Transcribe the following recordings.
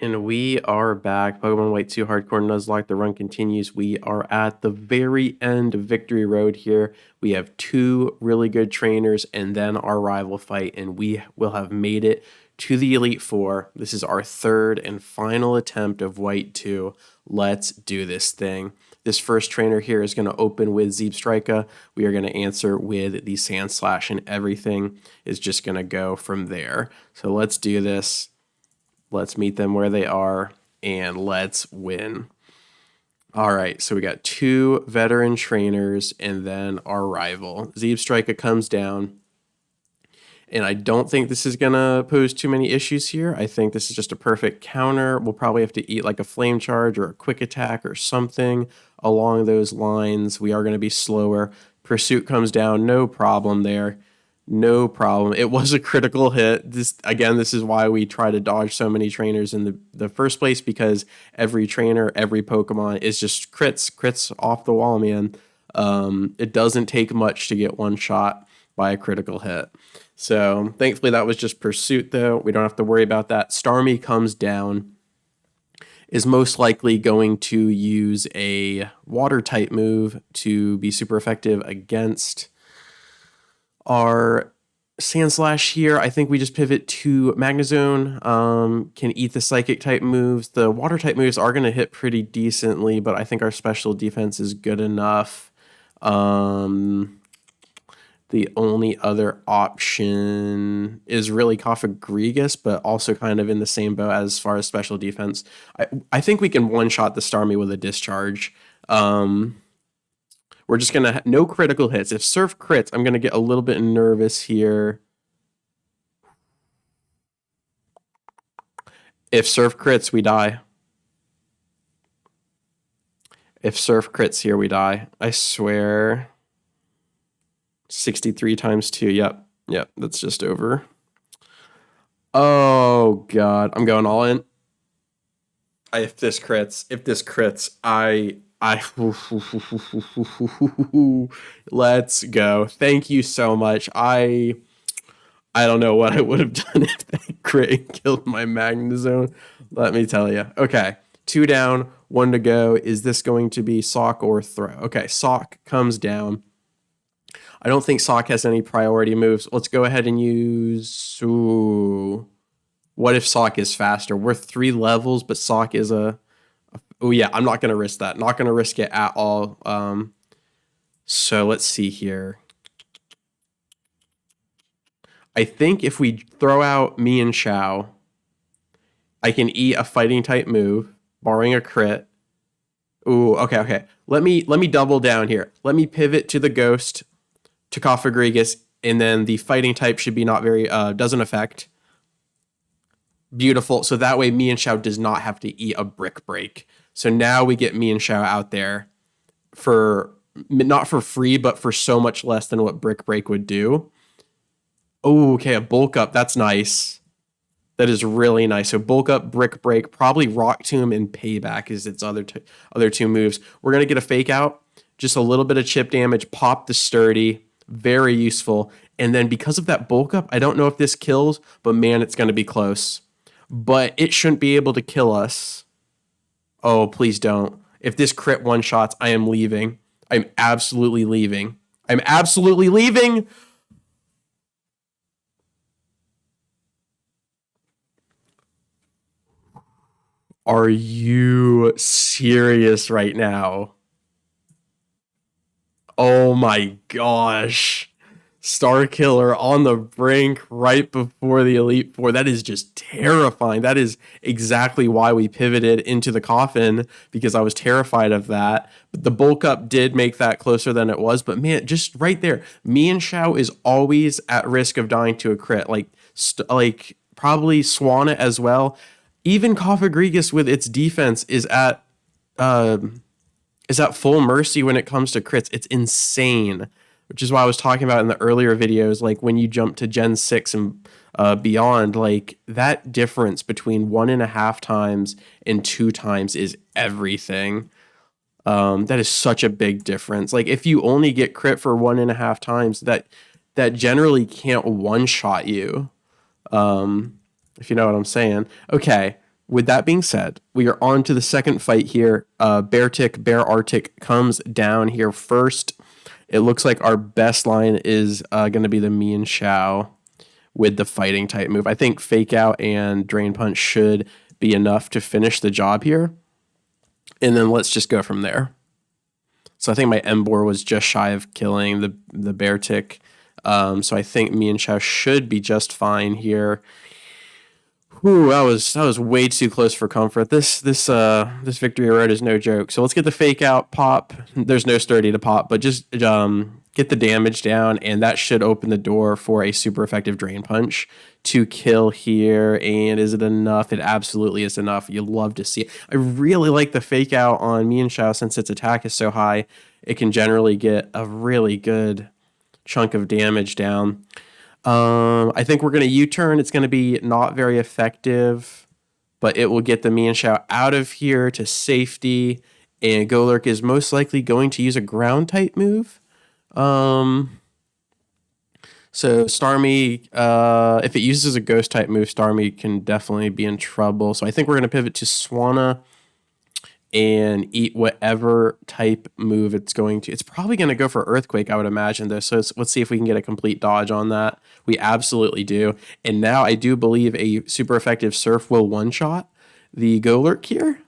And we are back. Pokemon White 2 Hardcore Nuzlocke. The run continues. We are at the very end of Victory Road here. We have two really good trainers and then our rival fight, and we will have made it to the Elite Four. This is our third and final attempt of White 2. Let's do this thing. This first trainer here is going to open with Zeebstrika. We are going to answer with the Sand Slash, and everything is just going to go from there. So let's do this. Let's meet them where they are, and let's win. All right, so we got two veteran trainers and then our rival. Zeebstrika comes down, and I don't think this is going to pose too many issues here. I think this is just a perfect counter. We'll probably have to eat like a flame charge or a quick attack or something along those lines. We are going to be slower. Pursuit comes down, no problem there. No problem. It was a critical hit. This is why we try to dodge so many trainers in the first place, because every trainer, every Pokemon is just crits off the wall, man. It doesn't take much to get one shot by a critical hit. So thankfully that was just Pursuit, though. We don't have to worry about that. Starmie comes down, is most likely going to use a water type move to be super effective against our Sand Slash here. I think we just pivot to Magnezone. Can eat the Psychic type moves. The Water type moves are going to hit pretty decently, but I think our special defense is good enough. The only other option is really Cofagrigus, but also kind of in the same boat as far as special defense. I think we can one-shot the Starmie with a Discharge. We're just going to no critical hits. If Surf crits, I'm going to get a little bit nervous here. If Surf crits, we die. If Surf crits here, we die. I swear. 63 times 2. Yep, that's just over. Oh, God. I'm going all in. If this crits, I let's go. Thank you so much. I don't know what I would have done if that crit killed my Magnezone. Let me tell you. Okay, 2 down, 1 to go. Is this going to be Sock or Throw? Okay, Sock comes down. I don't think Sock has any priority moves. Let's go ahead and use... Ooh. What if Sock is faster? We're 3 levels, but Sock is a... Oh, yeah, I'm not going to risk that. Not going to risk it at all. So let's see here. I think if we throw out me and Xiao, I can eat a fighting type move, barring a crit. Ooh, okay. Let me double down here. Let me pivot to the Ghost, to Cofagrigus, and then the fighting type should be not very, doesn't affect. Beautiful. So that way me and Xiao does not have to eat a Brick Break. So now we get me and Xiao out there for, not for free, but for so much less than what Brick Break would do. Oh, okay, a Bulk Up. That's nice. That is really nice. So Bulk Up, Brick Break, probably Rock Tomb, and Payback is its other two moves. We're going to get a Fake Out, just a little bit of chip damage, pop the Sturdy. Very useful. And then because of that Bulk Up, I don't know if this kills, but man, it's going to be close. But it shouldn't be able to kill us. Oh, please don't. If this crit one-shots, I am leaving. I'm absolutely leaving. I'm absolutely leaving! Are you serious right now? Oh my gosh. Star Killer on the brink right before the Elite Four. That is just terrifying. That is exactly why we pivoted into the coffin, because I was terrified of that. But the Bulk Up did make that closer than it was. But man, just right there, me and Xiao is always at risk of dying to a crit. Like probably Swanna as well. Even Cofagrigus with its defense is at full mercy when it comes to crits. It's insane. Which is why I was talking about in the earlier videos, like when you jump to Gen 6 and beyond, like that difference between 1.5 times and 2 times is everything. That is such a big difference. Like if you only get crit for 1.5 times, that generally can't one-shot you. If you know what I'm saying. Okay, With that being said, we are on to the second fight here. Bear Arctic comes down here first. It looks like our best line is going to be the Mian Shao with the fighting type move. I think Fake Out and Drain Punch should be enough to finish the job here. And then let's just go from there. So I think my Emboar was just shy of killing the Bear Tick. So I think Mian Shao should be just fine here. Ooh, that was way too close for comfort. This victory road is no joke. So let's get the Fake Out pop. There's no sturdy to pop, but just get the damage down, and that should open the door for a super effective Drain Punch to kill here. And is it enough? It absolutely is enough. You love to see it. I really like the Fake Out on Mian Shao since its attack is so high. It can generally get a really good chunk of damage down. I think we're going to U-turn. It's going to be not very effective, but it will get the Mian Shao out of here to safety. And Golurk is most likely going to use a ground type move. So Starmie, if it uses a ghost type move, Starmie can definitely be in trouble. So I think we're going to pivot to Swanna and eat whatever type move it's going to. It's probably going to go for Earthquake, I would imagine, though. So let's see if we can get a complete dodge on that. We absolutely do. And now I do believe a super effective Surf will one-shot the Golurk here.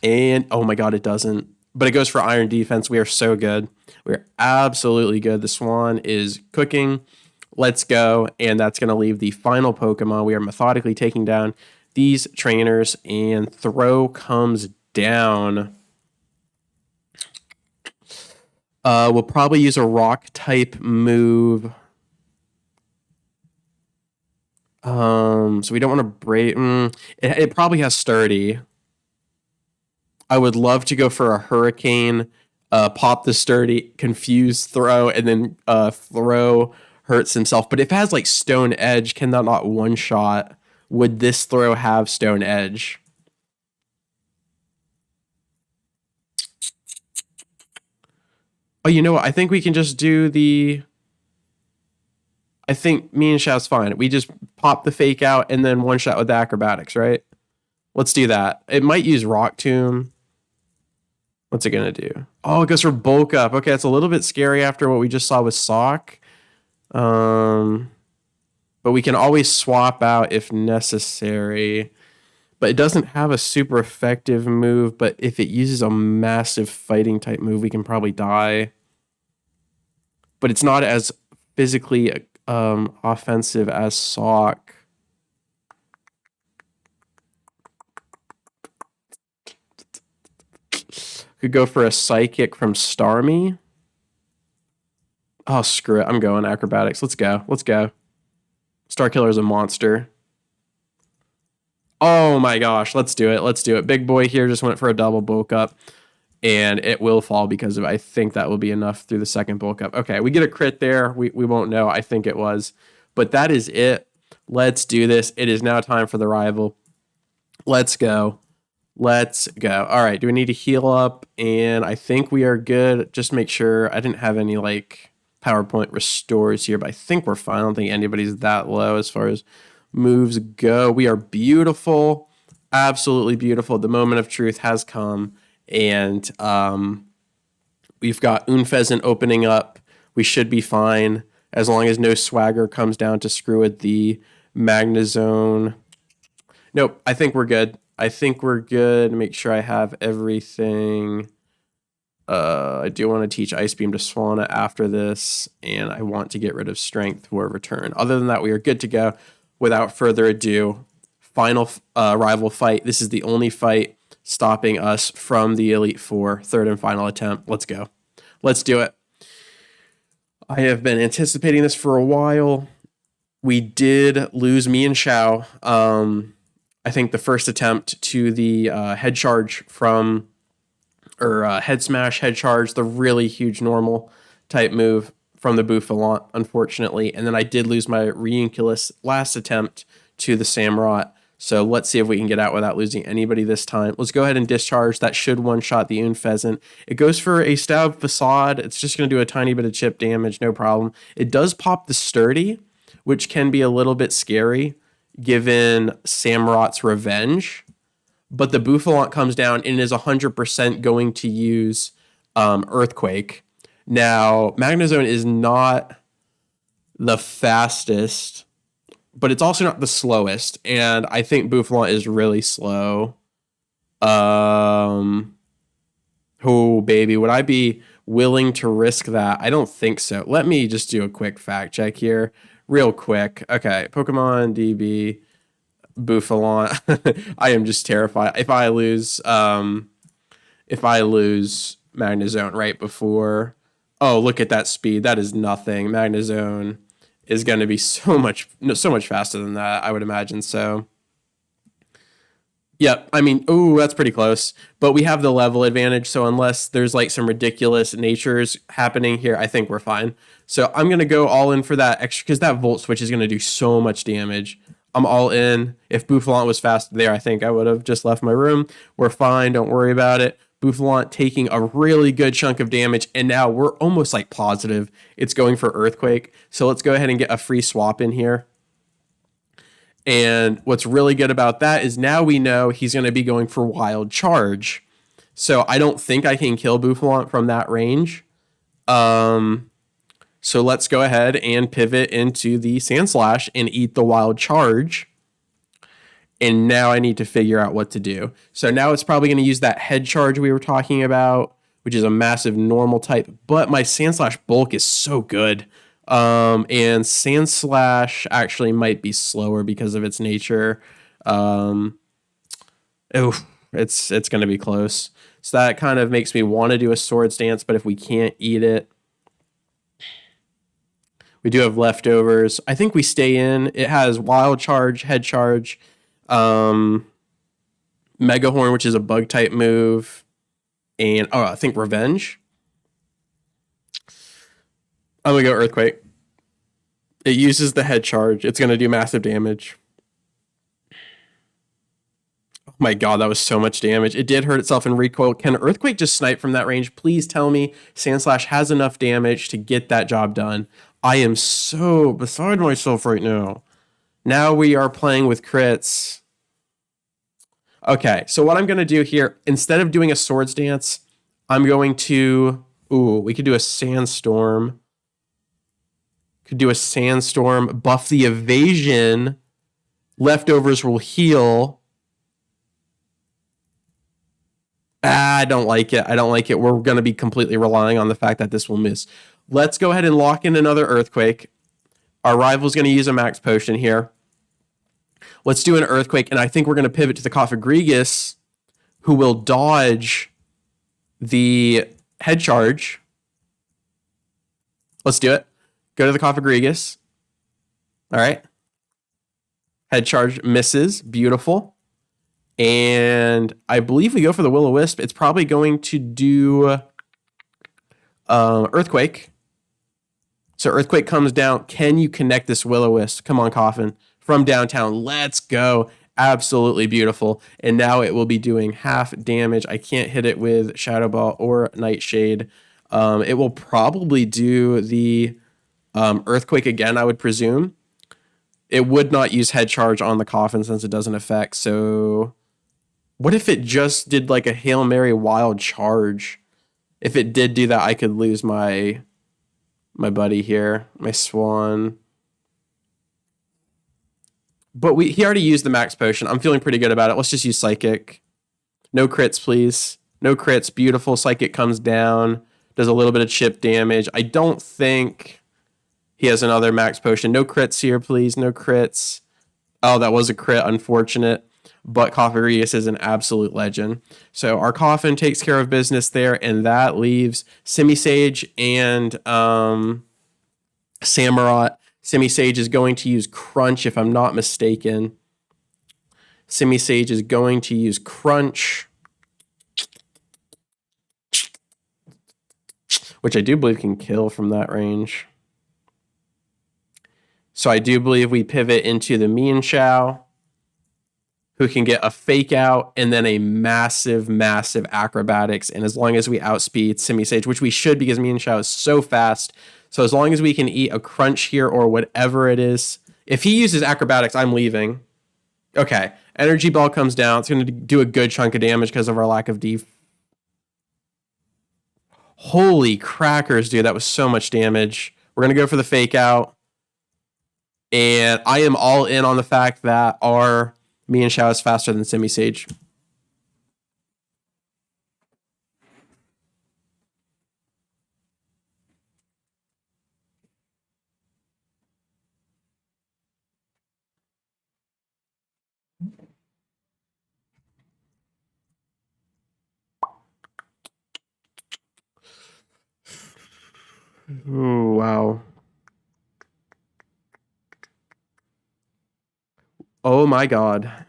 And, oh my god, it doesn't. But it goes for Iron Defense. We are so good. We're absolutely good. The Swan is cooking. Let's go. And that's going to leave the final Pokemon. We are methodically taking down these trainers, and Throw comes down. We'll probably use a rock type move. So we don't want to break. It probably has sturdy. I would love to go for a Hurricane, pop the sturdy, confuse Throw, and then Throw hurts himself. But if it has like Stone Edge, can that not one shot? Would this Throw have Stone Edge? Oh, you know what? I think we can just do the... I think Mian Shao's fine. We just pop the Fake Out and then one shot with the Acrobatics, right? Let's do that. It might use Rock Tomb. What's it going to do? Oh, it goes for Bulk Up. Okay, it's a little bit scary after what we just saw with Sock. But we can always swap out if necessary. But it doesn't have a super effective move. But if it uses a massive fighting type move, we can probably die. But it's not as physically offensive as Sock. Could go for a Psychic from Starmie. Oh, screw it. I'm going Acrobatics. Let's go. Let's go. Starkiller is a monster. Oh my gosh. Let's do it. Let's do it. Big boy here just went for a double bulk up. And it will fall because of, I think that will be enough through the second bulk up. Okay, we get a crit there. We won't know. I think it was. But that is it. Let's do this. It is now time for the rival. Let's go. Let's go. All right, do we need to heal up? And I think we are good. Just make sure. I didn't have any like PowerPoint restores here, but I think we're fine. I don't think anybody's that low as far as moves go. We are beautiful. Absolutely beautiful. The moment of truth has come. And we've got Unfezant opening up. We should be fine as long as no Swagger comes down to screw with the Magnezone. Nope, I think we're good. I think we're good. Make sure I have everything. I do want to teach Ice Beam to Swanna after this, and I want to get rid of Strength for return. Other than that, we are good to go. Without further ado, final rival fight. This is the only fight stopping us from the Elite Four. Third and final attempt. Let's go. Let's do it. I have been anticipating this for a while. We did lose Mian Shao. I think the first attempt to the head charge from, or head smash, head charge, the really huge normal type move from the Bouffalant, unfortunately. And then I did lose my Reunculus last attempt to the Samurott. So let's see if we can get out without losing anybody this time. Let's go ahead and discharge. That should one-shot the Unfezant. It goes for a Stab Facade. It's just going to do a tiny bit of chip damage, no problem. It does pop the Sturdy, which can be a little bit scary. given Samurot's Revenge. But the Bouffalante comes down and is 100% going to use Earthquake. Now, Magnezone is not the fastest, but it's also not the slowest. And I think Bouffalante is really slow. Oh, baby, would I be willing to risk that? I don't think so. Let me just do a quick fact check here. Real quick. Okay, Pokemon DB Bouffalante. I am just terrified. If I lose Magnezone right before. Oh, look at that speed. That is nothing. Magnezone is going to be so much faster than that, I would imagine. So, yep. I mean, ooh, that's pretty close. But we have the level advantage. So unless there's like some ridiculous natures happening here, I think we're fine. So I'm going to go all in for that extra because that Volt Switch is going to do so much damage. I'm all in. If Bouffalante was fast there, I think I would have just left my room. We're fine. Don't worry about it. Bouffalante taking a really good chunk of damage, and now we're almost like positive it's going for Earthquake. So let's go ahead and get a free swap in here. And what's really good about that is now we know he's going to be going for Wild Charge. So I don't think I can kill Bouffalante from that range. So let's go ahead and pivot into the Sandslash and eat the Wild Charge. And now I need to figure out what to do. So now it's probably going to use that Head Charge we were talking about, which is a massive normal type. But my Sandslash bulk is so good. And Sandslash actually might be slower because of its nature. It's going to be close. So that kind of makes me want to do a Swords Dance, but if we can't eat it, we do have leftovers. I think we stay in. It has Wild Charge, Head Charge, Mega Horn, which is a bug type move, and I think Revenge. I'm gonna go Earthquake. It uses the Head Charge. It's gonna do massive damage. Oh my god, that was so much damage. It did hurt itself in recoil. Can Earthquake just snipe from that range? Please tell me Sandslash has enough damage to get that job done. I am so beside myself right now. Now we are playing with crits. Okay, so what I'm going to do here, instead of doing a Swords Dance, I'm going to... Ooh, we could do a Sandstorm. Could do a Sandstorm. Buff the evasion. Leftovers will heal. I don't like it. I don't like it. We're going to be completely relying on the fact that this will miss. Let's go ahead and lock in another Earthquake. Our rival's going to use a Max Potion here. Let's do an Earthquake, and I think we're going to pivot to the Cofagrigus, who will dodge the Head Charge. Let's do it. Go to the Cofagrigus. All right. Head Charge misses. Beautiful. And I believe we go for the Will-O-Wisp. It's probably going to do Earthquake. So Earthquake comes down. Can you connect this Will-O-Wisp? Come on, Coffin. From downtown. Let's go. Absolutely beautiful. And now it will be doing half damage. I can't hit it with Shadow Ball or Nightshade. It will probably do the Earthquake again, I would presume. It would not use Head Charge on the Coffin since it doesn't affect. So what if it just did like a Hail Mary Wild Charge? If it did do that, I could lose my buddy here, my Swan. But he already used the Max Potion. I'm feeling pretty good about it. Let's just use Psychic. No crits, please. No crits. Beautiful. Psychic comes down. Does a little bit of chip damage. I don't think he has another Max Potion. No crits here, please. No crits. Oh, that was a crit. Unfortunate. But Cofagrigus is an absolute legend. So our Coffin takes care of business there, and that leaves Simisage and Samurott. Simisage is going to use Crunch, if I'm not mistaken. Simisage is going to use Crunch, which I do believe can kill from that range. So I do believe we pivot into the Mienshao, who can get a Fake Out and then a massive, massive Acrobatics. And as long as we outspeed Simisage, which we should because Mienshao is so fast. So as long as we can eat a Crunch here or whatever it is. If he uses Acrobatics, I'm leaving. Okay. Energy ball comes down. It's going to do a good chunk of damage because of our lack of def. Holy crackers, dude. That was so much damage. We're going to go for the fake out. And I am all in on the fact that our Mian Xiao is faster than Simi Sage. Oh, wow. Oh my god.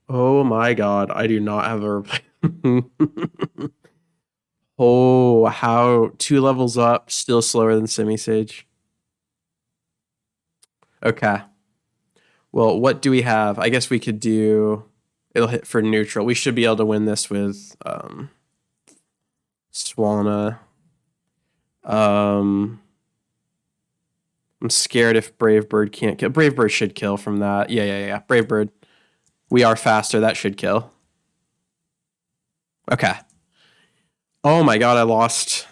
Oh my god. I do not have a. Oh, how 2 levels up, still slower than Simi Sage. Okay. Well, what do we have? I guess we could do. It'll hit for neutral. We should be able to win this with Swanna. I'm scared if Brave Bird can't kill. Brave Bird should kill from that. Yeah. Brave Bird. We are faster. That should kill. Okay. Oh my god, I lost.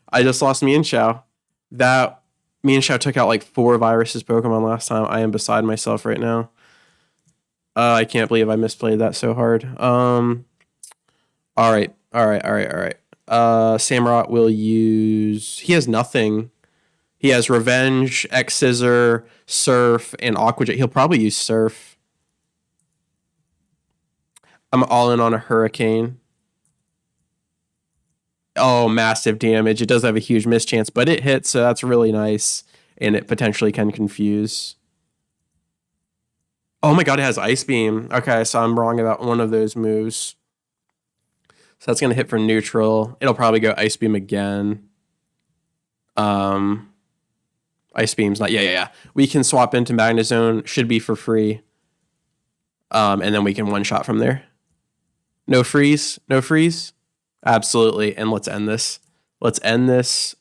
I just lost Mian Xiao. That Mian Xiao took out like 4 viruses Pokemon last time. I am beside myself right now. I can't believe I misplayed that so hard. All right. Samurott will use. He has nothing. He has Revenge, X Scissor, Surf, and Aqua Jet. He'll probably use Surf. I'm all in on a Hurricane. Oh, massive damage. It does have a huge mischance, but it hits, so that's really nice. And it potentially can confuse. Oh my god, it has Ice Beam. Okay, so I'm wrong about one of those moves. So that's going to hit for neutral. It'll probably go Ice Beam again. Ice Beam's not... Yeah. We can swap into Magnezone. Should be for free. And then we can one-shot from there. No freeze. Absolutely. And let's end this.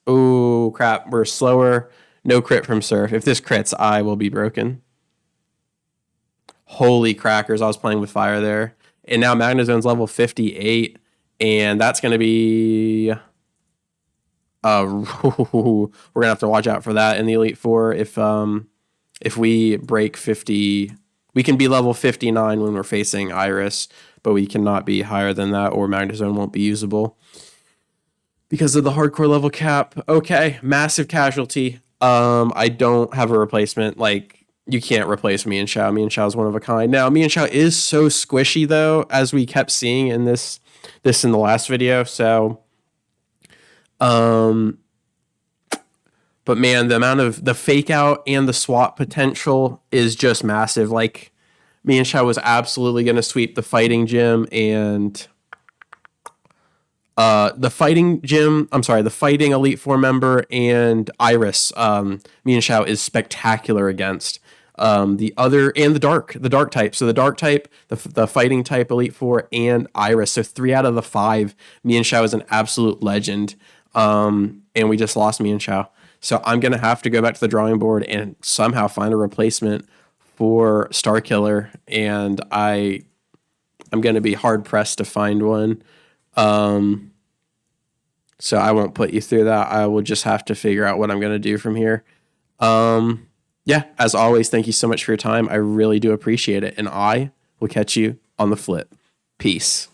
Oh, crap. We're slower. No crit from Surf. If this crits, I will be broken. Holy crackers. I was playing with fire there. And now Magnezone's level 58. And that's going to be... we're going to have to watch out for that in the Elite Four. If we break 50... We can be level 59 when we're facing Iris, but we cannot be higher than that, or Magnezone won't be usable because of the hardcore level cap. Okay, massive casualty. I don't have a replacement. Like, you can't replace Mian Xiao. Mian Xiao is one of a kind. Now, Mian Xiao is so squishy, though, as we kept seeing in this in the last video. So, but man, the amount of the fake out and the swap potential is just massive. Like, Mian Xiao was absolutely going to sweep the fighting gym and the fighting Elite Four member and Iris. Mian Xiao is spectacular against the other and the dark type. So the dark type, the fighting type Elite Four, and Iris. So 3 out of the 5. Mian Xiao is an absolute legend. And we just lost Mian Xiao. So I'm going to have to go back to the drawing board and somehow find a replacement for Starkiller. And I'm going to be hard pressed to find one. So I won't put you through that. I will just have to figure out what I'm going to do from here. Yeah, as always, thank you so much for your time. I really do appreciate it. And I will catch you on the flip. Peace.